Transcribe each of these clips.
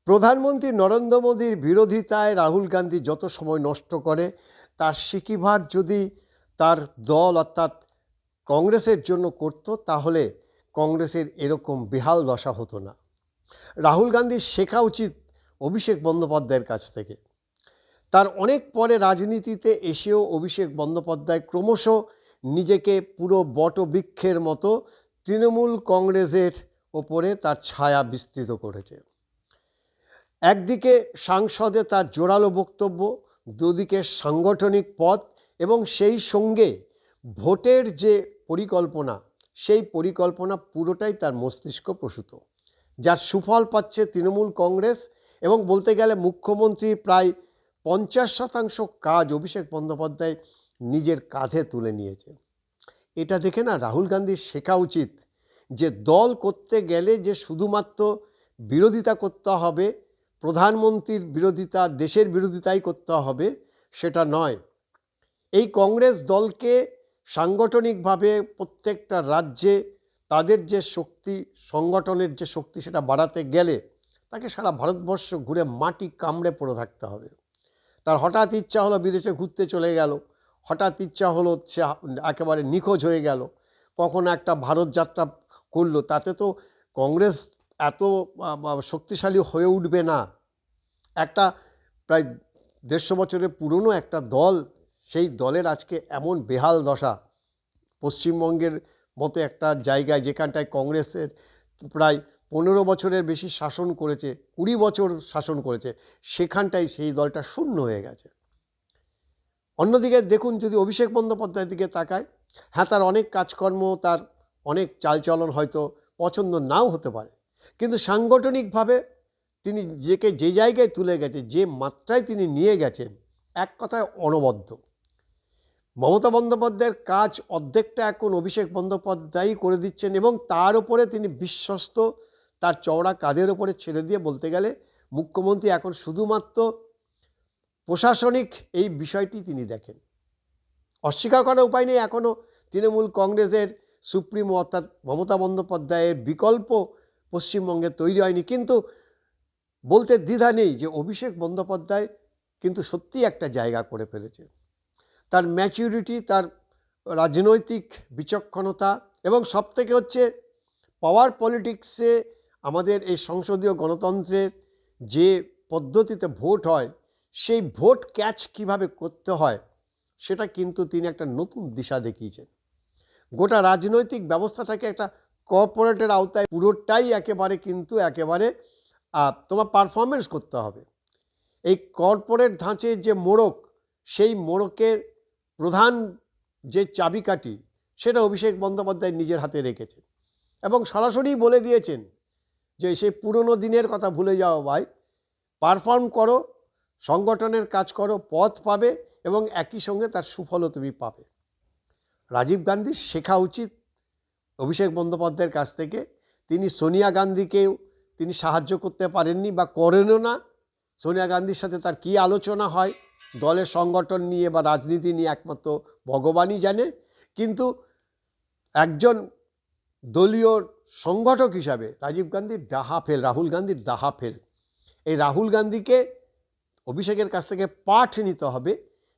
প্রধানমন্ত্রী নরেন্দ্র মোদীর বিরোধিতায় রাহুল গান্ধী যত সময় নষ্ট করে তার সিকিভাগ যদি তার দল অর্থাৎ কংগ্রেসের জন্য করত তাহলে কংগ্রেসের এরকম বেহাল দশা হতো না। রাহুল গান্ধীর শেখা উচিত অভিষেক বন্দ্যোপাধ্যায়ের কাছ থেকে। তার অনেক পরে রাজনীতিতে এসেও অভিষেক বন্দ্যোপাধ্যায় ক্রমশ নিজেকে পুরো বটবৃক্ষের মতো তৃণমূল কংগ্রেসের ওপরে তার ছায়া বিস্তৃত করেছে। একদিকে সাংসদে তার জোরালো বক্তব্য, দুদিকে সাংগঠনিক পথ এবং সেই সঙ্গে ভোটের যে পরিকল্পনা, সেই পরিকল্পনা পুরোটাই তার মস্তিষ্ক প্রসূত, যার সুফল পাচ্ছে তৃণমূল কংগ্রেস। এবং বলতে গেলে মুখ্যমন্ত্রী প্রায় 50% কাজ অভিষেক বন্দ্যোপাধ্যায় নিজের কাঁধে তুলে নিয়েছে। এটা দেখে না রাহুল গান্ধীর শেখা উচিত যে দল করতে গেলে যে শুধুমাত্র বিরোধিতা করতে হবে, প্রধানমন্ত্রীর বিরোধিতা, দেশের বিরোধিতাই করতে হবে সেটা নয়। এই কংগ্রেস দলকে সাংগঠনিকভাবে প্রত্যেকটা রাজ্যে তাদের যে শক্তি, সংগঠনের যে শক্তি, সেটা বাড়াতে গেলে তাকে সারা ভারতবর্ষ ঘুরে মাটি কামড়ে পড়ে থাকতে হবে। তার হঠাৎ ইচ্ছা হলো বিদেশে ঘুরতে চলে গেল, হঠাৎ ইচ্ছা হলো সে একেবারে নিখোঁজ হয়ে গেল, কখনো একটা ভারত যাত্রা করলো, তাতে তো কংগ্রেস এত শক্তিশালী হয়ে উঠবে না। একটা প্রায় 150 বছরের পুরনো একটা দল, সেই দলের আজকে এমন বেহাল দশা। পশ্চিমবঙ্গের মতো একটা জায়গায় যেখানটায় কংগ্রেসের প্রায় 15 বছরের বেশি শাসন করেছে, 20 বছর শাসন করেছে, সেখানটায় সেই দলটা শূন্য হয়ে গেছে। অন্যদিকে দেখুন, যদি অভিষেক বন্দ্যোপাধ্যায়ের দিকে তাকায়, হ্যাঁ, তার অনেক কাজকর্ম, তার অনেক চালচলন হয়তো পছন্দ নাও হতে পারে, কিন্তু সাংগঠনিকভাবে তিনি যে জায়গায় তুলে গেছে, যে মাত্রায় তিনি নিয়ে গেছেন, এক কথায় অনবদ্য। মমতা বন্দ্যোপাধ্যায়ের কাজ অর্ধেকটা এখন অভিষেক বন্দ্যোপাধ্যায়ই করে দিচ্ছেন এবং তার উপরে তিনি বিশ্বস্ত, তার চওড়া কাঁধের ওপরে ছেড়ে দিয়ে বলতে গেলে মুখ্যমন্ত্রী এখন শুধুমাত্র প্রশাসনিক এই বিষয়টি তিনি দেখেন। অস্বীকার করার উপায় নেই, এখনও তৃণমূল কংগ্রেসের সুপ্রিমো অর্থাৎ মমতা বন্দ্যোপাধ্যায়ের বিকল্প পশ্চিমবঙ্গে তৈরি হয়নি, কিন্তু বলতে দ্বিধা নেই যে অভিষেক বন্দ্যোপাধ্যায় কিন্তু সত্যিই একটা জায়গা করে ফেলেছে। তার ম্যাচুরিটি, তার রাজনৈতিক বিচক্ষণতা এবং সবথেকে হচ্ছে পাওয়ার পলিটিক্সে আমাদের এই সংসদীয় গণতন্ত্রের যে পদ্ধতিতে ভোট হয়, সেই ভোট ক্যাচ কিভাবে করতে হয় সেটা কিন্তু তিনি একটা নতুন দিশা দেখিয়েছেন। গোটা রাজনৈতিক ব্যবস্থাটাকে একটা কর্পোরেটের আওতায় পুরোটাই একেবারে তোমার পারফরমেন্স করতে হবে। এই কর্পোরেট ধাঁচে যে মোড়ক, সেই মোড়কের প্রধান যে চাবিকাঠি, সেটা অভিষেক বন্দ্যোপাধ্যায় নিজের হাতে রেখেছেন এবং সরাসরি বলে দিয়েছেন যে সেই পুরনো দিনের কথা ভুলে যাও ভাই, পারফর্ম করো, সংগঠনের কাজ করো, পথ পাবে এবং একই সঙ্গে তার সুফলও তুমি পাবে। রাজীব গান্ধীর শেখা উচিত অভিষেক বন্দ্যোপাধ্যায়ের কাছ থেকে। তিনি সোনিয়া গান্ধীকেও তিনি সাহায্য করতে পারেননি বা করেনও না। সোনিয়া গান্ধীর সাথে তার কী আলোচনা হয় দলের সংগঠন নিয়ে বা রাজনীতি নিয়ে একমাত্র ভগবানই জানে, কিন্তু একজন দলীয় সংগঠক হিসাবে রাহুল গান্ধীর ডাহা ফেল। এই রাহুল গান্ধীকে অভিষেকের কাছ থেকে পাঠ নিতে হবে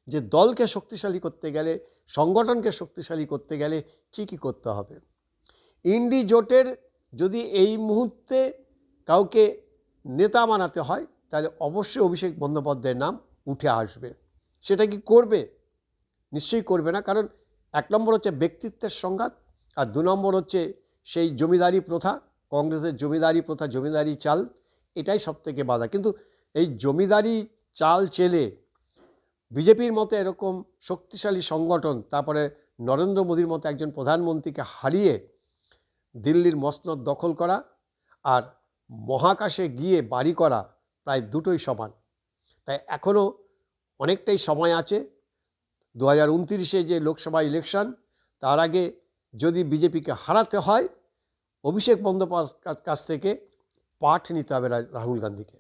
যে দলকে শক্তিশালী করতে গেলে, সংগঠনকে শক্তিশালী করতে গেলে কী কী করতে হবে। ইন্ডি জোটের যদি এই মুহূর্তে কাউকে নেতা বানাতে হয় তাহলে অবশ্যই অভিষেক বন্দ্যোপাধ্যায়ের নাম উঠে আসবে। সেটা কি করবে? নিশ্চয়ই করবে না, কারণ 1 নম্বর হচ্ছে ব্যক্তিত্বের সংঘাত, আর 2 নম্বর হচ্ছে সেই জমিদারি প্রথা, কংগ্রেসের জমিদারি প্রথা, জমিদারি চাল, এটাই সবথেকে বাধা। কিন্তু এই জমিদারি চাল চেলে বিজেপির মতো এরকম শক্তিশালী সংগঠন, তারপরে নরেন্দ্র মোদীর মতো একজন প্রধানমন্ত্রীকে হারিয়ে দিল্লির মসনদ দখল করা আর মহাকাশে গিয়ে বাড়ি করা প্রায় দুটোই সমান। তাই এখনও অনেকটাই সময় আছে। 2029-এ যে লোকসভা ইলেকশন, তার আগে যদি বিজেপিকে হারাতে হয়, অভিষেক বন্দ্যোপাধ্যায়ের কাছ থেকে পাঠ নিতে হবে রাহুল গান্ধীকে।